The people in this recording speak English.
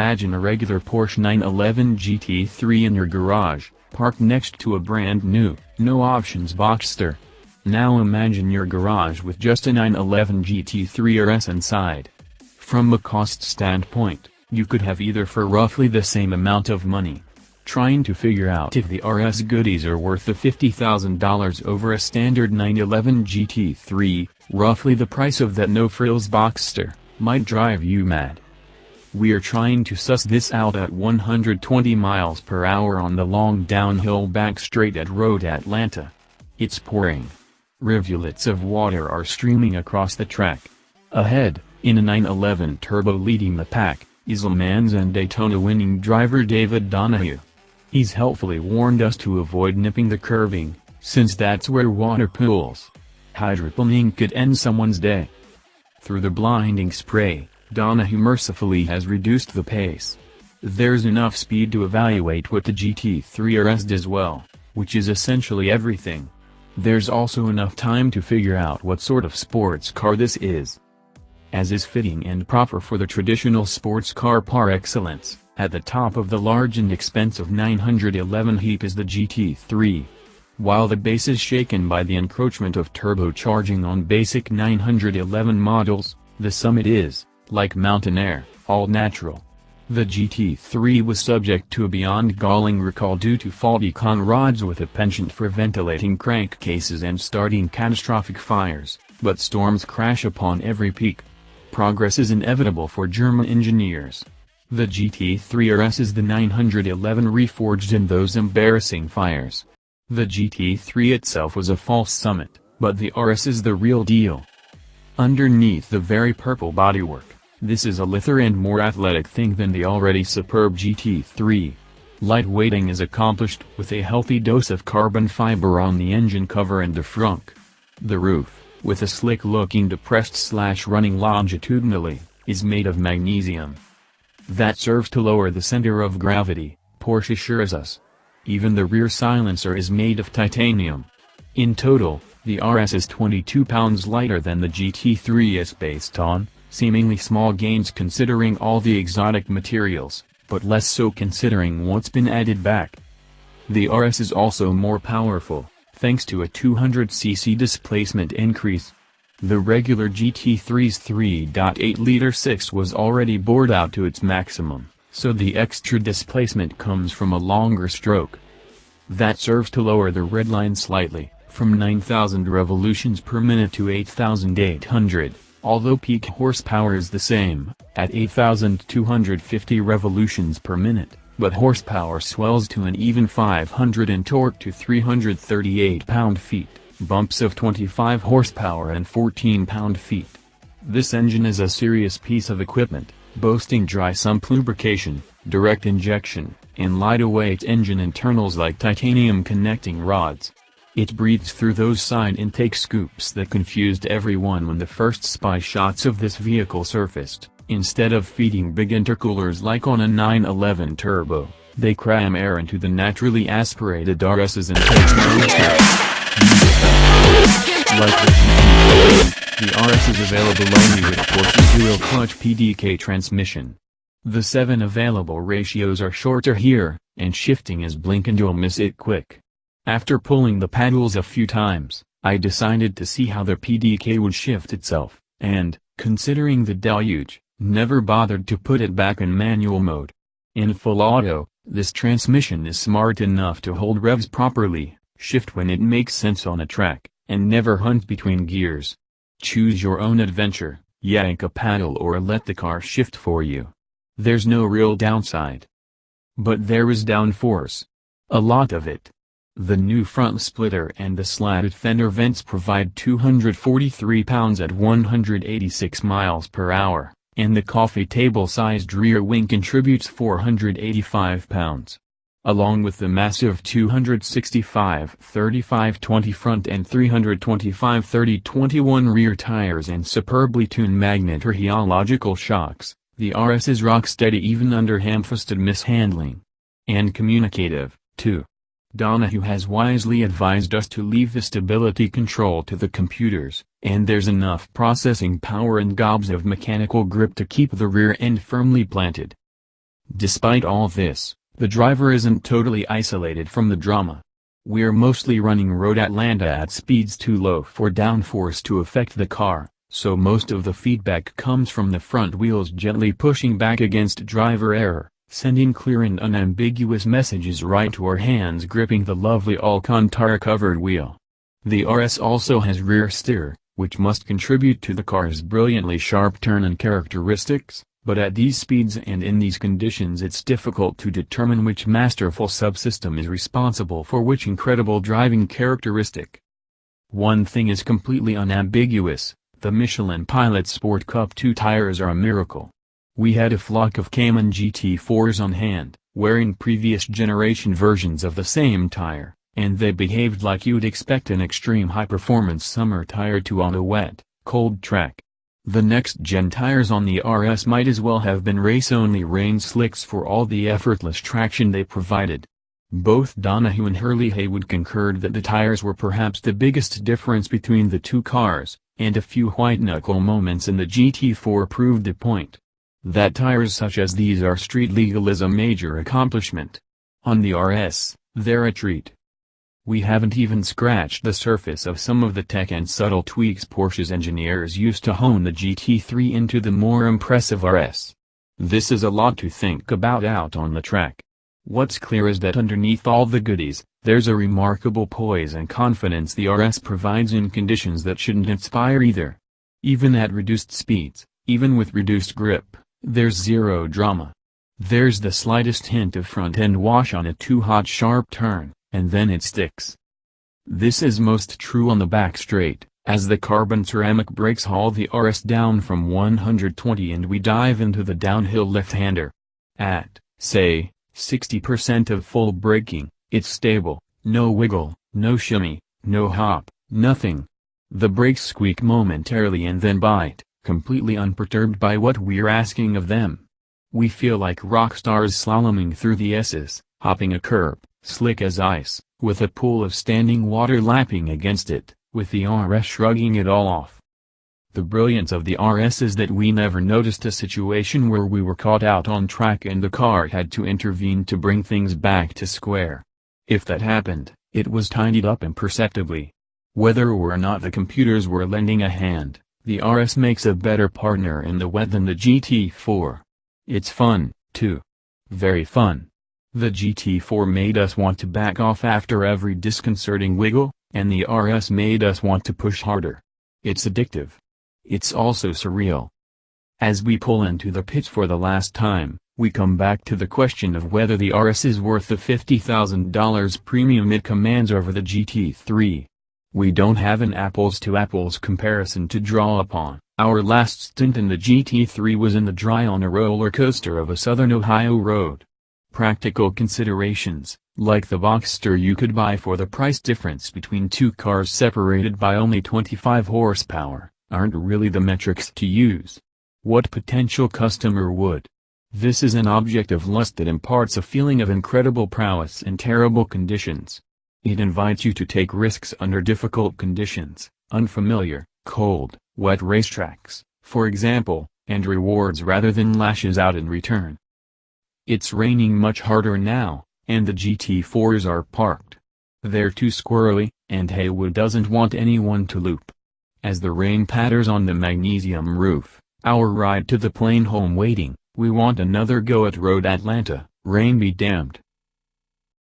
Imagine a regular Porsche 911 GT3 in your garage, parked next to a brand new, no options Boxster. Now imagine your garage with just a 911 GT3 RS inside. From a cost standpoint, you could have either for roughly the same amount of money. Trying to figure out if the RS goodies are worth the $50,000 over a standard 911 GT3, roughly the price of that no-frills Boxster, might drive you mad. We are trying to suss this out at 120 miles per hour on the long downhill back straight at Road Atlanta. It's pouring. Rivulets of water are streaming across the track. Ahead, in a 911 Turbo leading the pack, is Le Mans and Daytona winning driver David Donahue. He's helpfully warned us to avoid nipping the curving, since that's where water pools. Hydroplaning could end someone's day. Through the blinding spray, Donahue mercifully has reduced the pace. There's enough speed to evaluate what the GT3 RS does well, which is essentially everything. There's also enough time to figure out what sort of sports car this is. As is fitting and proper for the traditional sports car par excellence, at the top of the large and expensive 911 heap is the GT3. While the base is shaken by the encroachment of turbocharging on basic 911 models, the summit is, like mountain air, all natural. The GT3 was subject to a beyond galling recall due to faulty con rods with a penchant for ventilating crankcases and starting catastrophic fires, but storms crash upon every peak. Progress is inevitable for German engineers. The GT3 RS is the 911 reforged in those embarrassing fires. The GT3 itself was a false summit, but the RS is the real deal. Underneath the very purple bodywork, this is a lither and more athletic thing than the already superb GT3. Lightweighting is accomplished with a healthy dose of carbon fiber on the engine cover and the frunk. The roof, with a slick-looking depressed/running longitudinally, is made of magnesium. That serves to lower the center of gravity, Porsche assures us. Even the rear silencer is made of titanium. In total, the RS is 22 pounds lighter than the GT3 is based on, seemingly small gains considering all the exotic materials, but less so considering what's been added back. The RS is also more powerful, thanks to a 200cc displacement increase. The regular GT3's 3.8-liter 6 was already bored out to its maximum, so the extra displacement comes from a longer stroke. That serves to lower the redline slightly, from 9,000 revolutions per minute to 8,800, although peak horsepower is the same, at 8,250 revolutions per minute, but horsepower swells to an even 500 and torque to 338 pound-feet, bumps of 25 horsepower and 14 pound-feet. This engine is a serious piece of equipment, boasting dry sump lubrication, direct injection, and light-weight engine internals like titanium connecting rods. It breathes through those side intake scoops that confused everyone when the first spy shots of this vehicle surfaced. Instead of feeding big intercoolers like on a 911 Turbo, they cram air into the naturally aspirated RS's and take no care. Like the GT3, the RS is available only with Porsche dual-clutch PDK transmission. The 7 available ratios are shorter here, and shifting is blink and you'll miss it quick. After pulling the paddles a few times, I decided to see how the PDK would shift itself, and, considering the deluge, never bothered to put it back in manual mode. In full auto, this transmission is smart enough to hold revs properly, shift when it makes sense on a track, and never hunt between gears. Choose your own adventure, yank a paddle or let the car shift for you. There's no real downside. But there is downforce. A lot of it. The new front splitter and the slatted fender vents provide 243 pounds at 186 miles per hour, and the coffee table-sized rear wing contributes 485 pounds. Along with the massive 265/35/20 front and 325/30/21 rear tires and superbly tuned magnet or rheological shocks, the RS is rock-steady even under ham-fisted mishandling. And communicative, too. Donahue has wisely advised us to leave the stability control to the computers, and there's enough processing power and gobs of mechanical grip to keep the rear end firmly planted. Despite all this, the driver isn't totally isolated from the drama. We're mostly running road Atlanta at speeds too low for downforce to affect the car, so most of the feedback comes from the front wheels gently pushing back against driver error, sending clear and unambiguous messages right to our hands gripping the lovely Alcantara-covered wheel. The RS also has rear steer, which must contribute to the car's brilliantly sharp turn characteristics, but at these speeds and in these conditions it's difficult to determine which masterful subsystem is responsible for which incredible driving characteristic. One thing is completely unambiguous: the Michelin Pilot Sport Cup 2 tires are a miracle. We had a flock of Cayman GT4s on hand, wearing previous generation versions of the same tire, and they behaved like you'd expect an extreme high-performance summer tire to on a wet, cold track. The next-gen tires on the RS might as well have been race-only rain slicks for all the effortless traction they provided. Both Donahue and Hurley Haywood concurred that the tires were perhaps the biggest difference between the two cars, and a few white-knuckle moments in the GT4 proved the point. That tires such as these are street legal is a major accomplishment. On the RS, they're a treat. We haven't even scratched the surface of some of the tech and subtle tweaks Porsche's engineers used to hone the GT3 into the more impressive RS. This is a lot to think about out on the track. What's clear is that underneath all the goodies, there's a remarkable poise and confidence the RS provides in conditions that shouldn't inspire either. Even at reduced speeds, even with reduced grip, there's zero drama. There's the slightest hint of front-end wash on a too-hot sharp turn, and then it sticks. This is most true on the back straight, as the carbon ceramic brakes haul the RS down from 120 and we dive into the downhill left-hander. At, say, 60% of full braking, it's stable, no wiggle, no shimmy, no hop, nothing. The brakes squeak momentarily and then bite, completely unperturbed by what we're asking of them. We feel like rock stars slaloming through the S's, hopping a curb, slick as ice, with a pool of standing water lapping against it, with the RS shrugging it all off. The brilliance of the RS is that we never noticed a situation where we were caught out on track and the car had to intervene to bring things back to square. If that happened, it was tidied up imperceptibly. Whether or not the computers were lending a hand, the RS makes a better partner in the wet than the GT4. It's fun, too. Very fun. The GT4 made us want to back off after every disconcerting wiggle, and the RS made us want to push harder. It's addictive. It's also surreal. As we pull into the pits for the last time, we come back to the question of whether the RS is worth the $50,000 premium it commands over the GT3. We don't have an apples-to-apples comparison to draw upon. Our last stint in the GT3 was in the dry on a roller coaster of a southern Ohio road. Practical considerations, like the Boxster you could buy for the price difference between two cars separated by only 25 horsepower, aren't really the metrics to use. What potential customer would? This is an object of lust that imparts a feeling of incredible prowess in terrible conditions. It invites you to take risks under difficult conditions, unfamiliar, cold, wet racetracks, for example, and rewards rather than lashes out in return. It's raining much harder now, and the GT4s are parked. They're too squirrely, and Haywood doesn't want anyone to loop. As the rain patters on the magnesium roof, our ride to the plane home waiting, we want another go at Road Atlanta, rain be damned.